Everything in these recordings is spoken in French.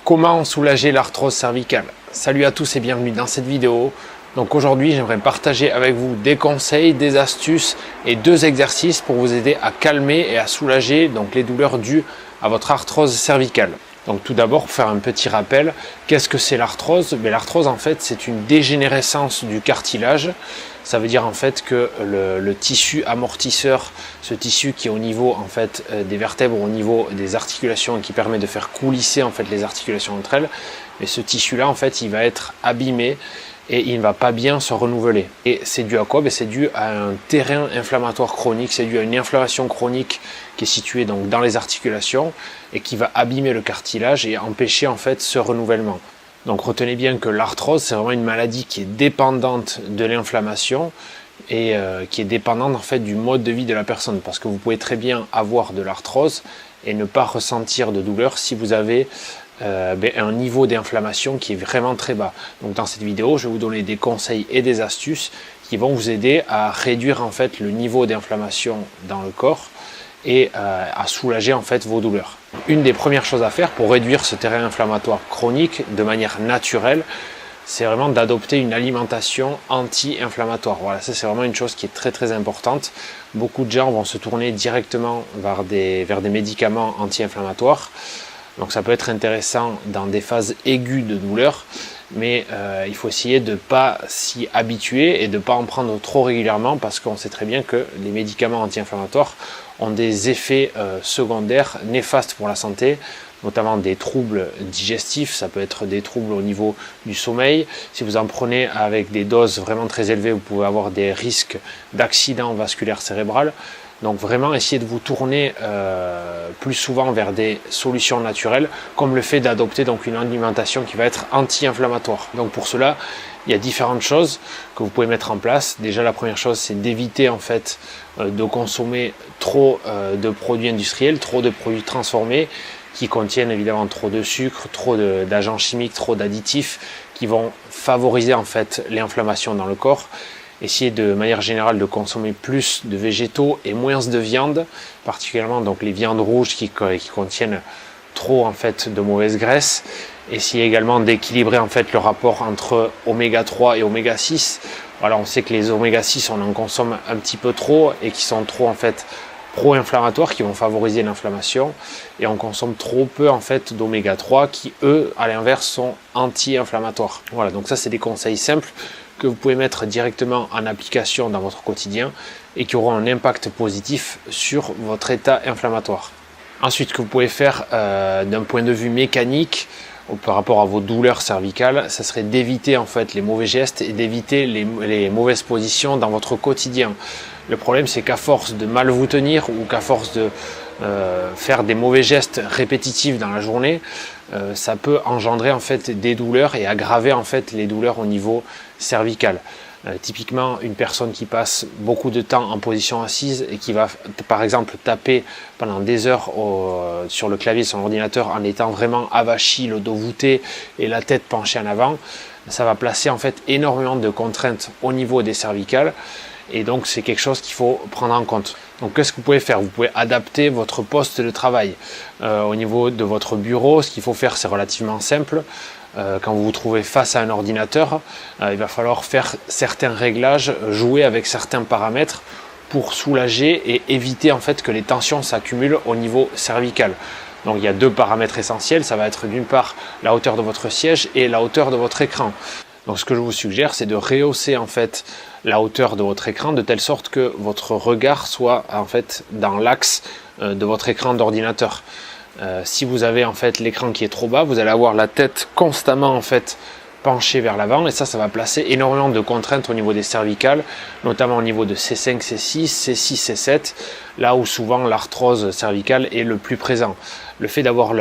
Comment soulager l'arthrose cervicale? Salut à tous et bienvenue dans cette vidéo. Donc aujourd'hui, j'aimerais partager avec vous des conseils, des astuces et 2 exercices pour vous aider à calmer et à soulager les douleurs dues à votre arthrose cervicale. Donc tout d'abord, pour faire un petit rappel, qu'est-ce que c'est l'arthrose? L'arthrose, en fait, c'est une dégénérescence du cartilage. Ça veut dire en fait que le tissu amortisseur, ce tissu qui est au niveau en fait des vertèbres, au niveau des articulations et qui permet de faire coulisser en fait les articulations entre elles, mais ce tissu-là en fait il va être abîmé et il ne va pas bien se renouveler. Et c'est dû à quoi? C'est dû à un terrain inflammatoire chronique, c'est dû à une inflammation chronique qui est située donc dans les articulations et qui va abîmer le cartilage et empêcher en fait ce renouvellement. Donc retenez bien que l'arthrose, c'est vraiment une maladie qui est dépendante de l'inflammation et qui est dépendante en fait du mode de vie de la personne. Parce que vous pouvez très bien avoir de l'arthrose et ne pas ressentir de douleur si vous avez un niveau d'inflammation qui est vraiment très bas. Donc dans cette vidéo, je vais vous donner des conseils et des astuces qui vont vous aider à réduire en fait le niveau d'inflammation dans le corps et à soulager en fait vos douleurs. Une des premières choses à faire pour réduire ce terrain inflammatoire chronique de manière naturelle, c'est vraiment d'adopter une alimentation anti-inflammatoire. Voilà, ça c'est vraiment une chose qui est très très importante. Beaucoup de gens vont se tourner directement vers des médicaments anti-inflammatoires. Donc ça peut être intéressant dans des phases aiguës de douleur, mais il faut essayer de ne pas s'y habituer et de ne pas en prendre trop régulièrement parce qu'on sait très bien que les médicaments anti-inflammatoires ont des effets secondaires néfastes pour la santé, notamment des troubles digestifs, ça peut être des troubles au niveau du sommeil. Si vous en prenez avec des doses vraiment très élevées, vous pouvez avoir des risques d'accident vasculaire cérébral. Donc vraiment essayez de vous tourner plus souvent vers des solutions naturelles, comme le fait d'adopter donc une alimentation qui va être anti-inflammatoire. Donc pour cela, il y a différentes choses que vous pouvez mettre en place. Déjà la première chose, c'est d'éviter en fait de consommer trop de produits industriels, trop de produits transformés qui contiennent évidemment trop de sucre, trop d'agents chimiques, trop d'additifs qui vont favoriser en fait l'inflammation dans le corps. Essayez de manière générale de consommer plus de végétaux et moins de viande, particulièrement donc les viandes rouges qui contiennent trop en fait de mauvaises graisses. Essayez également d'équilibrer en fait le rapport entre oméga 3 et oméga 6. Voilà, on sait que les oméga 6 on en consomme un petit peu trop et qui sont trop en fait pro-inflammatoires, qui vont favoriser l'inflammation, et on consomme trop peu en fait d'oméga 3 qui eux à l'inverse sont anti-inflammatoires. Voilà, donc ça c'est des conseils simples que vous pouvez mettre directement en application dans votre quotidien et qui auront un impact positif sur votre état inflammatoire. Ensuite, ce que vous pouvez faire d'un point de vue mécanique par rapport à vos douleurs cervicales, ça serait d'éviter en fait les mauvais gestes et d'éviter les mauvaises positions dans votre quotidien. Le problème, c'est qu'à force de mal vous tenir ou qu'à force de faire des mauvais gestes répétitifs dans la journée, ça peut engendrer en fait des douleurs et aggraver en fait les douleurs au niveau cervical. Typiquement, une personne qui passe beaucoup de temps en position assise et qui va par exemple taper pendant des heures sur le clavier de son ordinateur en étant vraiment avachi, le dos voûté et la tête penchée en avant, ça va placer en fait énormément de contraintes au niveau des cervicales. Et donc c'est quelque chose qu'il faut prendre en compte. Donc qu'est-ce que vous pouvez faire? Vous pouvez adapter votre poste de travail au niveau de votre bureau. Ce qu'il faut faire, c'est relativement simple. Quand vous vous trouvez face à un ordinateur, il va falloir faire certains réglages, jouer avec certains paramètres pour soulager et éviter en fait que les tensions s'accumulent au niveau cervical. Donc il y a 2 paramètres essentiels, ça va être d'une part la hauteur de votre siège et la hauteur de votre écran. Donc ce que je vous suggère, c'est de rehausser en fait la hauteur de votre écran de telle sorte que votre regard soit en fait dans l'axe de votre écran d'ordinateur. Si vous avez en fait l'écran qui est trop bas, vous allez avoir la tête constamment en fait penchée vers l'avant et ça va placer énormément de contraintes au niveau des cervicales, notamment au niveau de C5, C6, C6, C7, là où souvent l'arthrose cervicale est le plus présent. Le fait d'avoir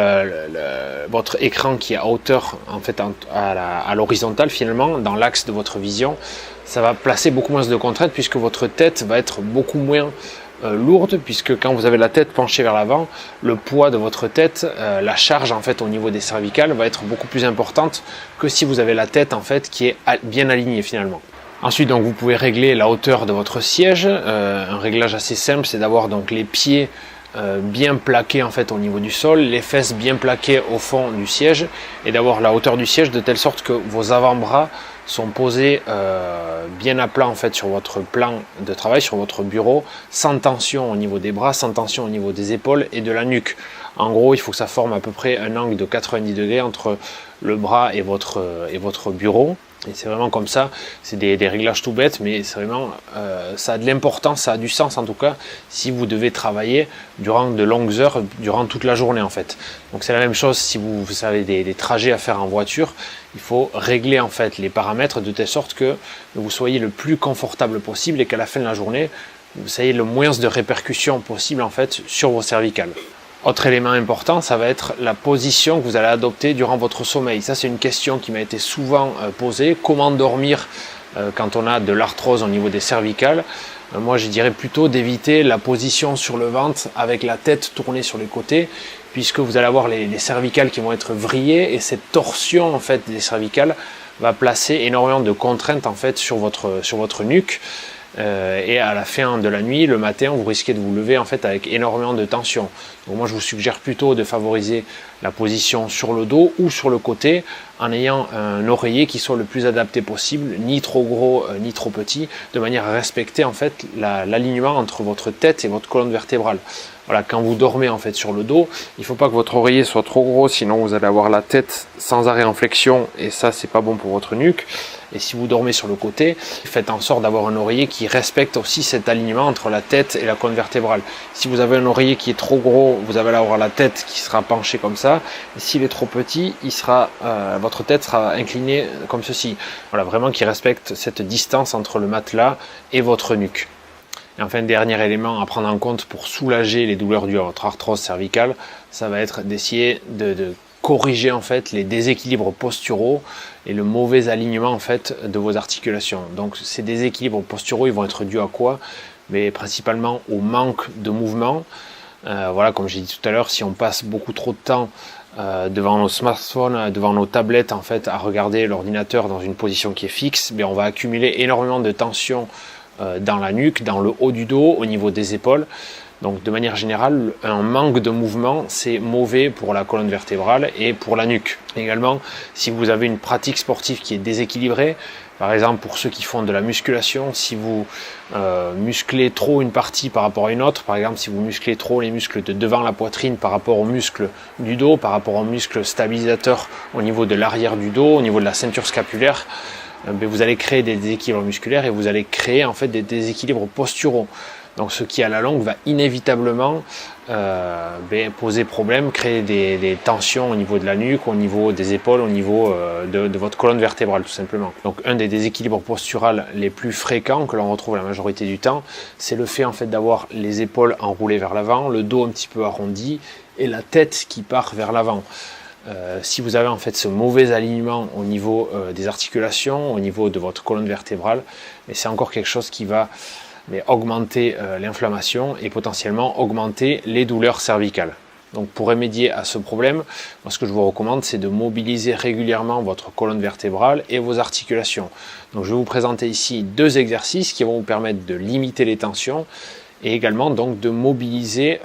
votre écran qui est à hauteur en fait à l'horizontale finalement dans l'axe de votre vision, ça va placer beaucoup moins de contraintes puisque votre tête va être beaucoup moins lourde, puisque quand vous avez la tête penchée vers l'avant, le poids de votre tête, la charge en fait au niveau des cervicales va être beaucoup plus importante que si vous avez la tête en fait qui est bien alignée finalement. Ensuite, donc, vous pouvez régler la hauteur de votre siège. Un réglage assez simple, c'est d'avoir donc les pieds bien plaquées en fait au niveau du sol, les fesses bien plaquées au fond du siège et d'avoir la hauteur du siège de telle sorte que vos avant-bras sont posés bien à plat en fait sur votre plan de travail, sur votre bureau, sans tension au niveau des bras, sans tension au niveau des épaules et de la nuque. En gros, il faut que ça forme à peu près un angle de 90 degrés entre le bras et votre bureau. Et c'est vraiment comme ça, c'est des réglages tout bêtes, mais c'est vraiment, ça a de l'importance, ça a du sens en tout cas, si vous devez travailler durant de longues heures, durant toute la journée en fait. Donc c'est la même chose si vous avez des trajets à faire en voiture, il faut régler en fait les paramètres de telle sorte que vous soyez le plus confortable possible et qu'à la fin de la journée, vous ayez le moins de répercussions possible en fait sur vos cervicales. Autre élément important, ça va être la position que vous allez adopter durant votre sommeil. Ça, c'est une question qui m'a été souvent posée. Comment dormir quand on a de l'arthrose au niveau des cervicales? Moi, je dirais plutôt d'éviter la position sur le ventre avec la tête tournée sur les côtés, puisque vous allez avoir les cervicales qui vont être vrillées et cette torsion en fait des cervicales va placer énormément de contraintes en fait sur votre nuque. Et à la fin de la nuit, le matin, vous risquez de vous lever en fait avec énormément de tension. Donc moi, je vous suggère plutôt de favoriser la position sur le dos ou sur le côté en ayant un oreiller qui soit le plus adapté possible, ni trop gros ni trop petit, de manière à respecter en fait l'alignement entre votre tête et votre colonne vertébrale. Voilà, quand vous dormez en fait sur le dos, il ne faut pas que votre oreiller soit trop gros, sinon vous allez avoir la tête sans arrêt en flexion et ça c'est pas bon pour votre nuque. Et si vous dormez sur le côté, faites en sorte d'avoir un oreiller qui respecte aussi cet alignement entre la tête et la colonne vertébrale. Si vous avez un oreiller qui est trop gros, vous allez avoir la tête qui sera penchée comme ça. Et s'il est trop petit, votre tête sera inclinée comme ceci. Voilà, vraiment qui respecte cette distance entre le matelas et votre nuque. Et enfin, dernier élément à prendre en compte pour soulager les douleurs dues à votre arthrose cervicale, ça va être d'essayer de corriger en fait les déséquilibres posturaux et le mauvais alignement en fait de vos articulations. Donc ces déséquilibres posturaux, ils vont être dus à quoi? Mais principalement au manque de mouvement. Voilà, comme j'ai dit tout à l'heure, si on passe beaucoup trop de temps devant nos smartphones, devant nos tablettes en fait, à regarder l'ordinateur dans une position qui est fixe, on va accumuler énormément de tension dans la nuque, dans le haut du dos, au niveau des épaules. Donc de manière générale, un manque de mouvement, c'est mauvais pour la colonne vertébrale et pour la nuque. Également, si vous avez une pratique sportive qui est déséquilibrée, par exemple pour ceux qui font de la musculation, si vous musclez trop une partie par rapport à une autre, par exemple si vous musclez trop les muscles de devant la poitrine par rapport aux muscles du dos, par rapport aux muscles stabilisateurs au niveau de l'arrière du dos, au niveau de la ceinture scapulaire, vous allez créer des déséquilibres musculaires et vous allez créer en fait des déséquilibres posturaux. Donc ce qui à la longue va inévitablement poser problème, créer des tensions au niveau de la nuque, au niveau des épaules, au niveau de votre colonne vertébrale tout simplement. Donc un des déséquilibres posturaux les plus fréquents que l'on retrouve la majorité du temps, c'est le fait en fait d'avoir les épaules enroulées vers l'avant, le dos un petit peu arrondi et la tête qui part vers l'avant. Si vous avez en fait ce mauvais alignement au niveau des articulations, au niveau de votre colonne vertébrale, c'est encore quelque chose qui va augmenter l'inflammation et potentiellement augmenter les douleurs cervicales. Donc pour remédier à ce problème, moi, ce que je vous recommande, c'est de mobiliser régulièrement votre colonne vertébrale et vos articulations. Donc je vais vous présenter ici 2 exercices qui vont vous permettre de limiter les tensions et également donc de mobiliser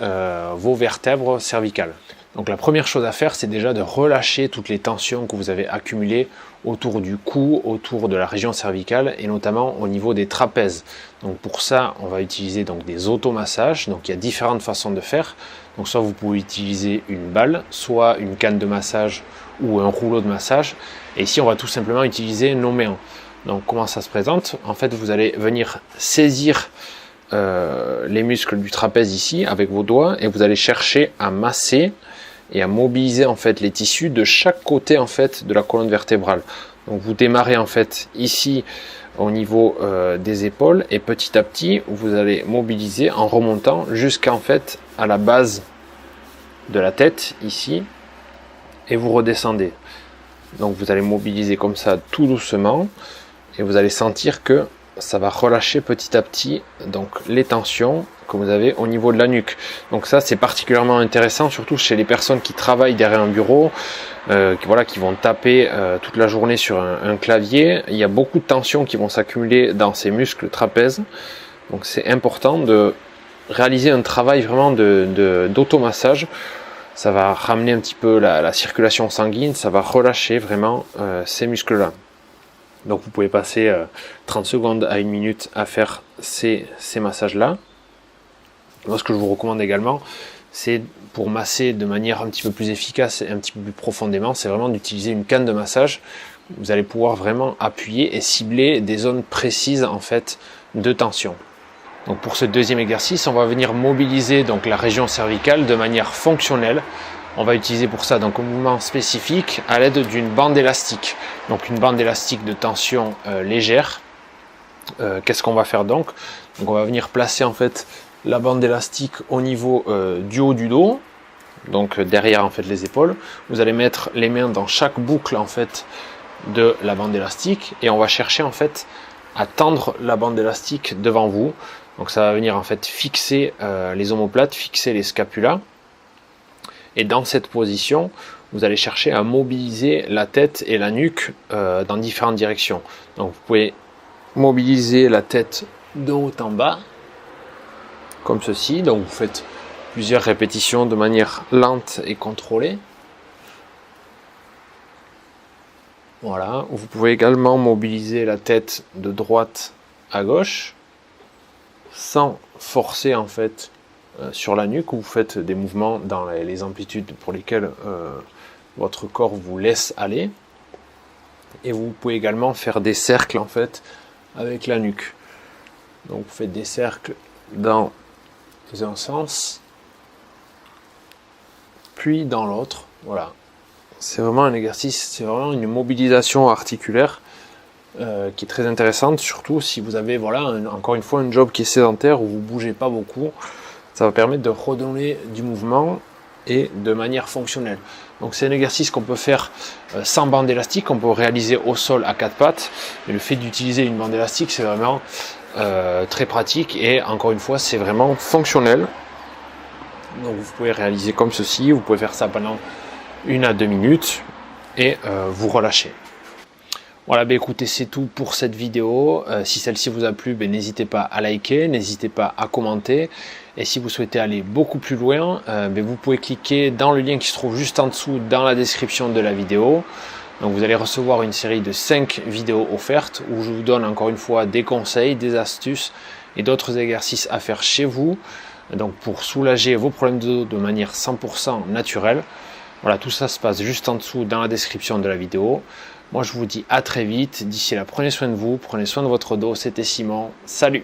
vos vertèbres cervicales. Donc la première chose à faire, c'est déjà de relâcher toutes les tensions que vous avez accumulées autour du cou, autour de la région cervicale et notamment au niveau des trapèzes. Donc pour ça, on va utiliser donc des automassages. Donc il y a différentes façons de faire. Donc soit vous pouvez utiliser une balle, soit une canne de massage ou un rouleau de massage. Et ici, on va tout simplement utiliser nos mains. Donc comment ça se présente? En fait, vous allez venir saisir les muscles du trapèze ici avec vos doigts et vous allez chercher à masser et à mobiliser en fait les tissus de chaque côté en fait de la colonne vertébrale. Donc vous démarrez en fait ici au niveau des épaules et petit à petit vous allez mobiliser en remontant jusqu'à en fait à la base de la tête ici et vous redescendez. Donc vous allez mobiliser comme ça tout doucement et vous allez sentir que ça va relâcher petit à petit donc les tensions que vous avez au niveau de la nuque. Donc ça c'est particulièrement intéressant surtout chez les personnes qui travaillent derrière un bureau, qui vont taper toute la journée sur un clavier. Il y a beaucoup de tensions qui vont s'accumuler dans ces muscles trapèzes. Donc c'est important de réaliser un travail vraiment d'automassage. Ça va ramener un petit peu la circulation sanguine, ça va relâcher vraiment ces muscles-là. Donc vous pouvez passer 30 secondes à 1 minute à faire ces massages-là. Moi, ce que je vous recommande également, c'est pour masser de manière un petit peu plus efficace et un petit peu plus profondément, c'est vraiment d'utiliser une canne de massage. Vous allez pouvoir vraiment appuyer et cibler des zones précises en fait de tension. Donc pour ce deuxième exercice, on va venir mobiliser donc la région cervicale de manière fonctionnelle. On va utiliser pour ça donc un mouvement spécifique à l'aide d'une bande élastique. Donc une bande élastique de tension légère. Qu'est-ce qu'on va faire donc? Donc on va venir placer en fait la bande élastique au niveau du haut du dos, donc derrière en fait les épaules. Vous allez mettre les mains dans chaque boucle en fait de la bande élastique et on va chercher en fait à tendre la bande élastique devant vous. Donc ça va venir en fait fixer les omoplates, fixer les scapulas. Et dans cette position, vous allez chercher à mobiliser la tête et la nuque dans différentes directions. Donc vous pouvez mobiliser la tête de haut en bas, comme ceci. Donc vous faites plusieurs répétitions de manière lente et contrôlée. Voilà. Vous pouvez également mobiliser la tête de droite à gauche, sans forcer en fait sur la nuque, où vous faites des mouvements dans les amplitudes pour lesquelles votre corps vous laisse aller. Et vous pouvez également faire des cercles en fait avec la nuque. Donc vous faites des cercles dans un sens, puis dans l'autre. Voilà. C'est vraiment un exercice, c'est vraiment une mobilisation articulaire qui est très intéressante, surtout si vous avez encore une fois un job qui est sédentaire où vous ne bougez pas beaucoup. Ça va permettre de redonner du mouvement et de manière fonctionnelle. Donc c'est un exercice qu'on peut faire sans bande élastique, on peut réaliser au sol à 4 pattes, mais le fait d'utiliser une bande élastique c'est vraiment très pratique et encore une fois c'est vraiment fonctionnel. Donc vous pouvez réaliser comme ceci, vous pouvez faire ça pendant 1 à 2 minutes et vous relâchez. Voilà, écoutez, c'est tout pour cette vidéo. Si celle-ci vous a plu, n'hésitez pas à liker, n'hésitez pas à commenter. Et si vous souhaitez aller beaucoup plus loin, vous pouvez cliquer dans le lien qui se trouve juste en dessous dans la description de la vidéo. Donc vous allez recevoir une série de 5 vidéos offertes où je vous donne encore une fois des conseils, des astuces et d'autres exercices à faire chez vous. Donc pour soulager vos problèmes de dos de manière 100% naturelle. Voilà, tout ça se passe juste en dessous dans la description de la vidéo. Moi je vous dis à très vite, d'ici là prenez soin de vous, prenez soin de votre dos, c'était Simon, salut!